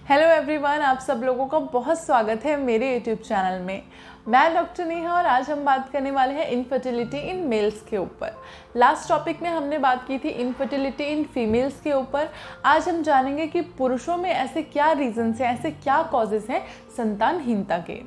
Hello everyone, आप सब लोगों का बहुत स्वागत है मेरे यूट्यूब चैनल में। मैं डॉक्टर नेहा और आज हम बात करने वाले हैं इनफर्टिलिटी इन मेल्स के ऊपर। लास्ट टॉपिक में हमने बात की थी इनफर्टिलिटी इन फीमेल्स के ऊपर। आज हम जानेंगे कि पुरुषों में ऐसे क्या रीजंस हैं, ऐसे क्या कॉजेज़ हैं संतानहीनता के।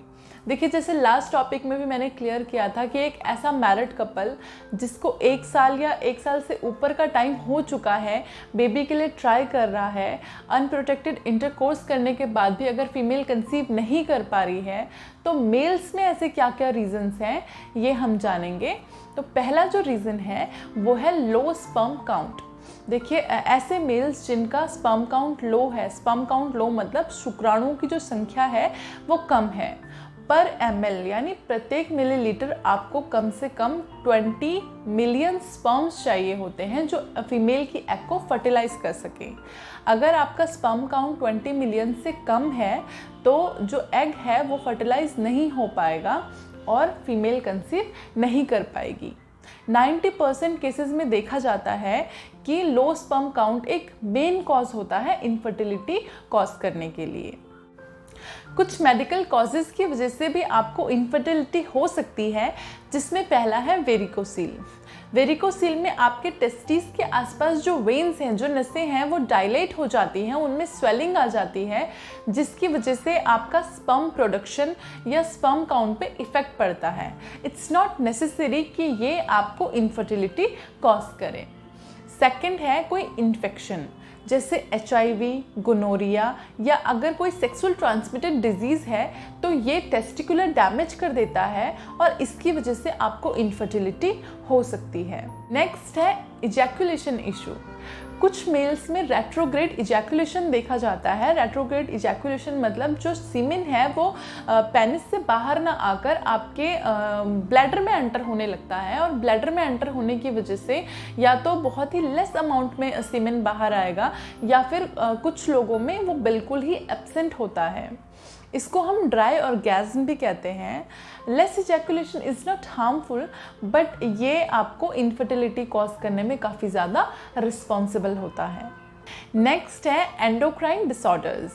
देखिए, जैसे लास्ट टॉपिक में भी मैंने क्लियर किया था कि एक ऐसा मैरिड कपल जिसको 1 साल या 1 साल से ऊपर का टाइम हो चुका है, बेबी के लिए ट्राई कर रहा है, अनप्रोटेक्टेड इंटरकोर्स करने के बाद भी अगर फीमेल कंसीव नहीं कर पा रही है, तो मेल्स में ऐसे क्या क्या रीजंस हैं ये हम जानेंगे। तो पहला जो रीज़न है वो है लो स्पर्म काउंट। देखिए, ऐसे मेल्स जिनका स्पर्म काउंट लो है, स्पर्म काउंट लो मतलब शुक्राणुओं की जो संख्या है वो कम है। पर ml यानी प्रत्येक मिलीलीटर आपको कम से कम 20 मिलियन स्पर्म्स चाहिए होते हैं जो फीमेल की एग को फर्टिलाइज कर सके। अगर आपका स्पर्म काउंट 20 मिलियन से कम है तो जो एग है वो फर्टिलाइज नहीं हो पाएगा और फीमेल कंसीव नहीं कर पाएगी। 90% केसेस में देखा जाता है कि लो स्पर्म काउंट एक मेन कॉज होता है इनफर्टिलिटी कॉज करने के लिए। कुछ मेडिकल कॉजेज़ की वजह से भी आपको इनफर्टिलिटी हो सकती है, जिसमें पहला है वेरिकोसील। वेरिकोसील में आपके टेस्टिस के आसपास जो वेन्स हैं, जो नसें हैं, वो डायलेट हो जाती हैं, उनमें स्वेलिंग आ जाती है, जिसकी वजह से आपका स्पर्म प्रोडक्शन या स्पर्म काउंट पे इफ़ेक्ट पड़ता है। इट्स नॉट नेसेसरी कि ये आपको इनफर्टिलिटी कॉज करे। सेकंड है कोई इन्फेक्शन, जैसे HIV, गोनोरिया या अगर कोई सेक्सुअल ट्रांसमिटेड डिजीज़ है तो ये टेस्टिकुलर डैमेज कर देता है और इसकी वजह से आपको इनफर्टिलिटी हो सकती है। नेक्स्ट है इजैकुलेशन इशू। कुछ मेल्स में रेट्रोग्रेड इजैकुलेशन देखा जाता है। रेट्रोग्रेड इजैकुलेशन मतलब जो सीमेन है वो पेनिस से बाहर ना आकर आपके ब्लैडर में एंटर होने लगता है और ब्लैडर में एंटर होने की वजह से या तो बहुत ही लेस अमाउंट में सीमेन बाहर आएगा या फिर कुछ लोगों में वो बिल्कुल ही एब्सेंट होता है। इसको हम ड्राई ऑर्गेज्म भी कहते हैं। Less ejaculation is not harmful, but ये आपको इनफर्टिलिटी कॉज करने में काफ़ी ज़्यादा रिस्पॉन्सिबल होता है। नेक्स्ट है एंडोक्राइन डिसऑर्डर्स।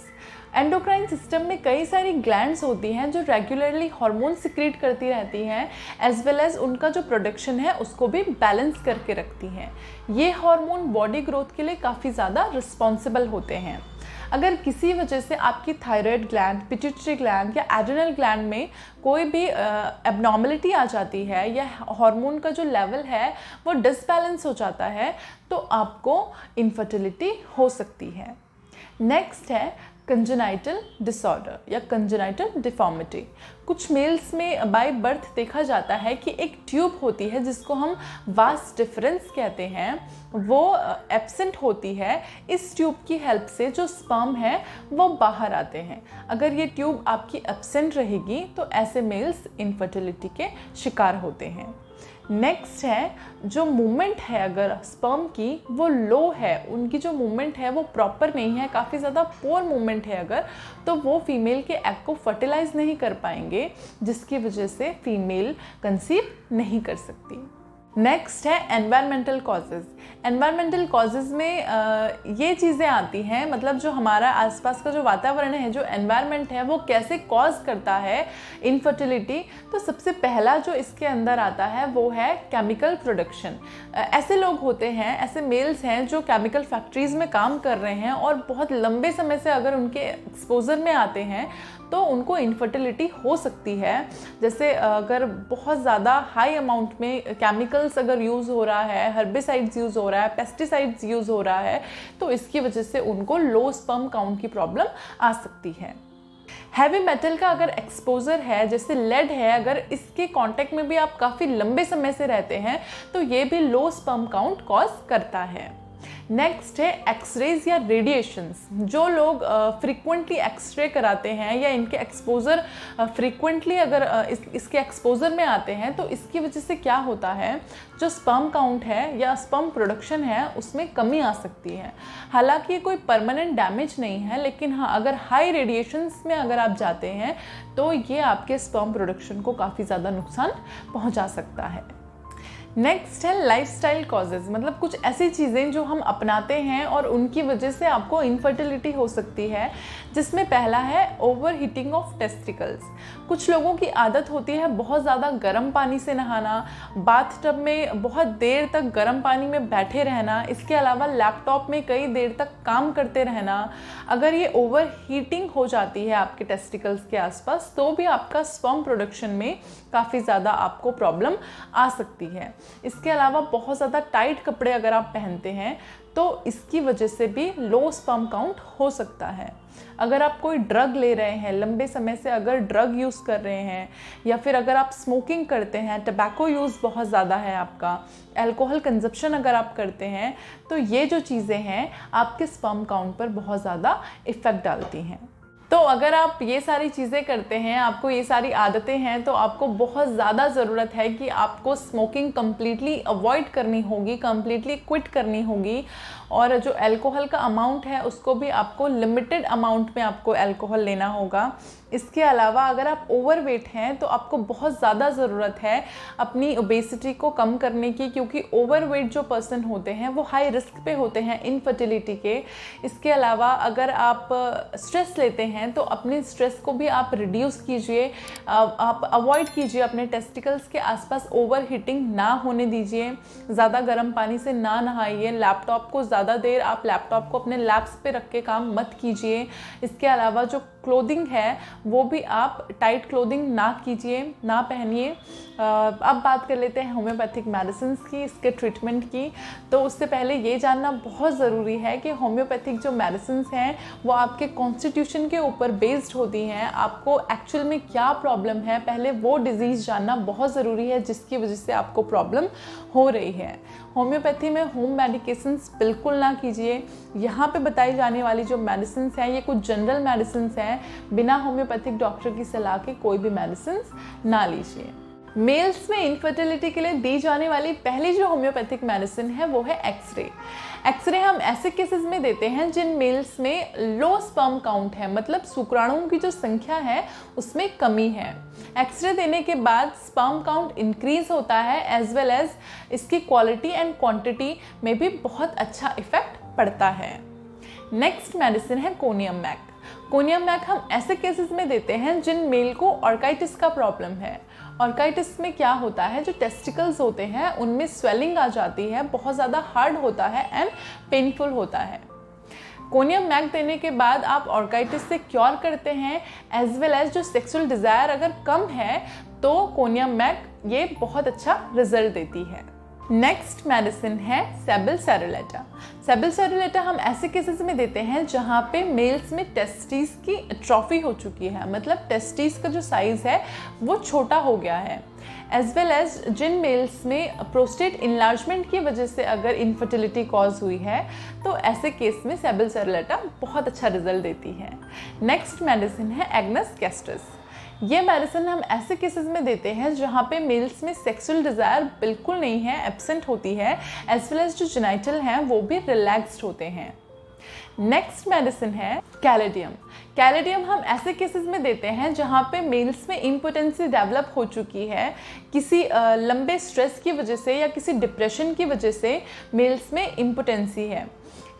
एंडोक्राइन सिस्टम में कई सारी ग्लैंड्स होती हैं जो रेगुलरली हार्मोन सिक्रीट करती रहती हैं, एज वेल एज उनका जो प्रोडक्शन है उसको भी बैलेंस करके रखती हैं। ये हार्मोन बॉडी ग्रोथ के लिए काफ़ी ज़्यादा रिस्पॉन्सिबल होते हैं। अगर किसी वजह से आपकी थायराइड ग्लैंड, पिट्यूटरी ग्लैंड या एड्रिनल ग्लैंड में कोई भी एबनॉर्मलिटी आ जाती है या हार्मोन का जो लेवल है वो डिसबैलेंस हो जाता है तो आपको इनफर्टिलिटी हो सकती है। नेक्स्ट है कंजेनाइटल डिसऑर्डर या कंजेनाइटल डिफॉर्मिटी। कुछ मेल्स में बाय बर्थ देखा जाता है कि एक ट्यूब होती है जिसको हम वास डिफरेंस कहते हैं, वो एब्सेंट होती है। इस ट्यूब की हेल्प से जो स्पर्म है वो बाहर आते हैं। अगर ये ट्यूब आपकी एब्सेंट रहेगी तो ऐसे मेल्स इनफर्टिलिटी के शिकार होते हैं। नेक्स्ट है जो मूवमेंट है, अगर स्पर्म की वो लो है, उनकी जो मूवमेंट है वो प्रॉपर नहीं है, काफ़ी ज़्यादा पोर मूवमेंट है अगर, तो वो फीमेल के एग को फर्टिलाइज नहीं कर पाएंगे, जिसकी वजह से फीमेल कंसीव नहीं कर सकती। नेक्स्ट है एनवायरमेंटल कॉजेज़। एनवायरमेंटल कॉजेज़ में ये चीज़ें आती हैं, मतलब जो हमारा आसपास का जो वातावरण है, जो एनवायरनमेंट है, वो कैसे कॉज करता है इनफर्टिलिटी। तो सबसे पहला जो इसके अंदर आता है वो है केमिकल प्रोडक्शन। ऐसे लोग होते हैं, ऐसे मेल्स हैं जो केमिकल फैक्ट्रीज़ में काम कर रहे हैं और बहुत लंबे समय से अगर उनके एक्सपोजर में आते हैं तो उनको इनफर्टिलिटी हो सकती है। जैसे अगर बहुत ज़्यादा हाई अमाउंट में केमिकल्स अगर यूज़ हो रहा है, हर्बिसाइड्स यूज़ हो रहा है, पेस्टिसाइड्स यूज़ हो रहा है, तो इसकी वजह से उनको लो स्पर्म काउंट की प्रॉब्लम आ सकती है। हैवी मेटल का अगर एक्सपोजर है, जैसे लेड है, अगर इसके कांटेक्ट में भी आप काफ़ी लंबे समय से रहते हैं तो ये भी लो स्पर्म काउंट कॉज करता है। नेक्स्ट है एक्सरेज या रेडिएशंस। जो लोग फ्रीक्वेंटली एक्सरे कराते हैं या इनके एक्सपोजर फ्रीक्वेंटली अगर इसके एक्सपोजर में आते हैं तो इसकी वजह से क्या होता है, जो स्पर्म काउंट है या स्पर्म प्रोडक्शन है उसमें कमी आ सकती है। हालांकि ये कोई परमानेंट डैमेज नहीं है, लेकिन हाँ, अगर हाई रेडिएशंस में अगर आप जाते हैं तो ये आपके स्पर्म प्रोडक्शन को काफ़ी ज़्यादा नुकसान पहुंचा सकता है। नेक्स्ट है लाइफस्टाइल कॉजेज़, मतलब कुछ ऐसी चीज़ें जो हम अपनाते हैं और उनकी वजह से आपको इनफर्टिलिटी हो सकती है, जिसमें पहला है ओवर हीटिंग ऑफ टेस्टिकल्स। कुछ लोगों की आदत होती है बहुत ज़्यादा गर्म पानी से नहाना, बाथटब में बहुत देर तक गर्म पानी में बैठे रहना, इसके अलावा लैपटॉप में कई देर तक काम करते रहना। अगर ये ओवर हीटिंग हो जाती है आपके टेस्टिकल्स के आसपास, तो भी आपका स्पर्म प्रोडक्शन में काफ़ी ज़्यादा आपको प्रॉब्लम आ सकती है। इसके अलावा बहुत ज़्यादा टाइट कपड़े अगर आप पहनते हैं तो इसकी वजह से भी लो स्पर्म काउंट हो सकता है। अगर आप कोई ड्रग ले रहे हैं, लंबे समय से अगर ड्रग यूज़ कर रहे हैं, या फिर अगर आप स्मोकिंग करते हैं, टबैको यूज़ बहुत ज़्यादा है आपका, अल्कोहल कंजप्शन अगर आप करते हैं, तो ये जो चीज़ें हैं आपके स्पर्म काउंट पर बहुत ज़्यादा इफ़ेक्ट डालती हैं। तो अगर आप ये सारी चीज़ें करते हैं, आपको ये सारी आदतें हैं, तो आपको बहुत ज़्यादा ज़रूरत है कि आपको स्मोकिंग कम्प्लीटली अवॉइड करनी होगी, कम्प्लीटली क्विट करनी होगी। और जो अल्कोहल का अमाउंट है उसको भी आपको लिमिटेड अमाउंट में आपको अल्कोहल लेना होगा। इसके अलावा अगर आप ओवरवेट हैं तो आपको बहुत ज़्यादा ज़रूरत है अपनी ओबेसिटी को कम करने की, क्योंकि ओवरवेट जो पर्सन होते हैं वो हाई रिस्क पे होते हैं इनफर्टिलिटी के। इसके अलावा अगर आप स्ट्रेस लेते हैं तो अपने स्ट्रेस को भी आप रिड्यूस कीजिए, आप अवॉइड कीजिए, अपने टेस्टिकल्स के आसपास ओवर हीटिंग ना होने दीजिए, ज़्यादा गर्म पानी से ना नहाइए, लैपटॉप को ज़्यादा देर आप लैपटॉप को अपने लैप्स पे रख के काम मत कीजिए। इसके अलावा जो क्लोथिंग है वो भी आप टाइट क्लोथिंग ना कीजिए, ना पहनिए। अब बात कर लेते हैं होम्योपैथिक मेडिसिन्स की, इसके ट्रीटमेंट की। तो उससे पहले ये जानना बहुत ज़रूरी है कि होम्योपैथिक जो मेडिसिन्स हैं वो आपके कॉन्स्टिट्यूशन के ऊपर बेस्ड होती हैं। आपको एक्चुअल में क्या प्रॉब्लम है, पहले वो डिज़ीज़ जानना बहुत ज़रूरी है जिसकी वजह से आपको प्रॉब्लम हो रही है। होम्योपैथी में होम मेडिकेशंस बिल्कुल ना कीजिए। यहाँ पे बताई जाने वाली जो मेडिसिन्स हैं ये कुछ जनरल मेडिसिन्स हैं, बिना होम्योपैथिक डॉक्टर की सलाह के कोई भी मेडिसिन्स ना लीजिए। मेल्स में इनफर्टिलिटी के लिए दी जाने वाली पहली जो होम्योपैथिक मेडिसिन है वो है एक्सरे। एक्सरे हम ऐसे केसेस में देते हैं जिन मेल्स में लो स्पर्म काउंट है, मतलब शुक्राणुओं की जो संख्या है उसमें कमी है। एक्सरे देने के बाद स्पर्म काउंट इंक्रीज होता है, एज वेल एज इसकी क्वालिटी एंड क्वांटिटी में भी बहुत अच्छा इफेक्ट पड़ता है। नेक्स्ट मेडिसिन है कोनियम मैक। कोनियम मैक हम ऐसे केसेस में देते हैं जिन मेल को ऑर्काइटिस का प्रॉब्लम है। ऑर्काइटिस में क्या होता है, जो टेस्टिकल्स होते हैं उनमें स्वेलिंग आ जाती है, बहुत ज़्यादा हार्ड होता है एंड पेनफुल होता है। कोनियम मैक देने के बाद आप ऑर्काइटिस से क्योर करते हैं, एज वेल एज जो सेक्सुअल डिज़ायर अगर कम है तो कोनियम मैक ये बहुत अच्छा रिजल्ट देती है। नेक्स्ट मेडिसिन है सेबल सेरुलेटा। सेबल सेरुलेटा हम ऐसे केसेस में देते हैं जहाँ पे मेल्स में टेस्टिस की एट्रोफी हो चुकी है, मतलब टेस्टिस का जो साइज़ है वो छोटा हो गया है। एज वेल एज जिन मेल्स में प्रोस्टेट इनलार्जमेंट की वजह से अगर इनफर्टिलिटी कॉज हुई है तो ऐसे केस में सेबल सेरुलेटा बहुत अच्छा रिजल्ट देती है। नेक्स्ट मेडिसिन है एग्नस कैस्टस। ये मेडिसिन हम ऐसे केसेस में देते हैं जहाँ पे मेल्स में सेक्सुअल डिज़ायर बिल्कुल नहीं है, एब्सेंट होती है, एज वेल एज जो जेनिटल हैं वो भी रिलैक्स्ड होते हैं। नेक्स्ट मेडिसिन है कैलेडियम। कैलेडियम हम ऐसे केसेस में देते हैं जहाँ पे मेल्स में इम्पोटेंसी डेवलप हो चुकी है, किसी लंबे स्ट्रेस की वजह से या किसी डिप्रेशन की वजह से मेल्स में इम्पोटेंसी है।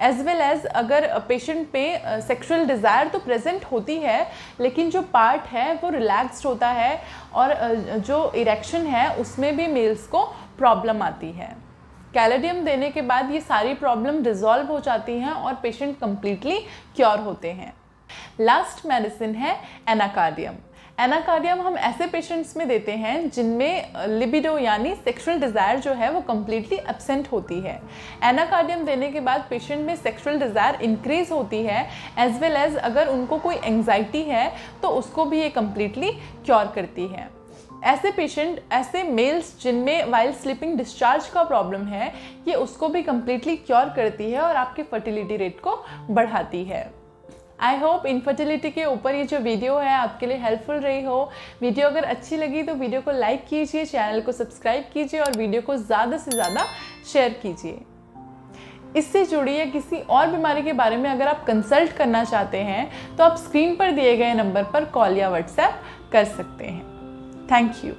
एज वेल एज अगर पेशेंट पे सेक्सुअल डिज़ायर तो प्रेजेंट होती है लेकिन जो पार्ट है वो रिलैक्स्ड होता है और जो इरेक्शन है उसमें भी मेल्स को प्रॉब्लम आती है। कैलेडियम देने के बाद ये सारी प्रॉब्लम डिज़ोल्व हो जाती हैं और पेशेंट कम्प्लीटली क्योर होते हैं। लास्ट मेडिसिन है एनाकार्डियम। एनाकार्डियम हम ऐसे पेशेंट्स में देते हैं जिनमें लिबिडो यानी सेक्सुअल डिज़ायर जो है वो कम्प्लीटली एब्सेंट होती है। एनाकार्डियम देने के बाद पेशेंट में सेक्सुअल डिज़ायर इंक्रीज होती है, एज वेल एज अगर उनको कोई एंग्जाइटी है तो उसको भी ये कम्प्लीटली क्योर करती है। ऐसे पेशेंट, ऐसे मेल्स जिनमें वाइल स्लीपिंग डिस्चार्ज का प्रॉब्लम है, ये उसको भी कम्प्लीटली क्योर करती है और आपके फर्टिलिटी रेट को बढ़ाती है। आई होप इनफर्टिलिटी के ऊपर ये जो वीडियो है आपके लिए हेल्पफुल रही हो। वीडियो अगर अच्छी लगी तो वीडियो को लाइक कीजिए, चैनल को सब्सक्राइब कीजिए और वीडियो को ज़्यादा से ज़्यादा शेयर कीजिए। इससे जुड़ी या किसी और बीमारी के बारे में अगर आप कंसल्ट करना चाहते हैं तो आप स्क्रीन पर दिए गए नंबर पर कॉल या व्हाट्सएप कर सकते हैं। Thank you.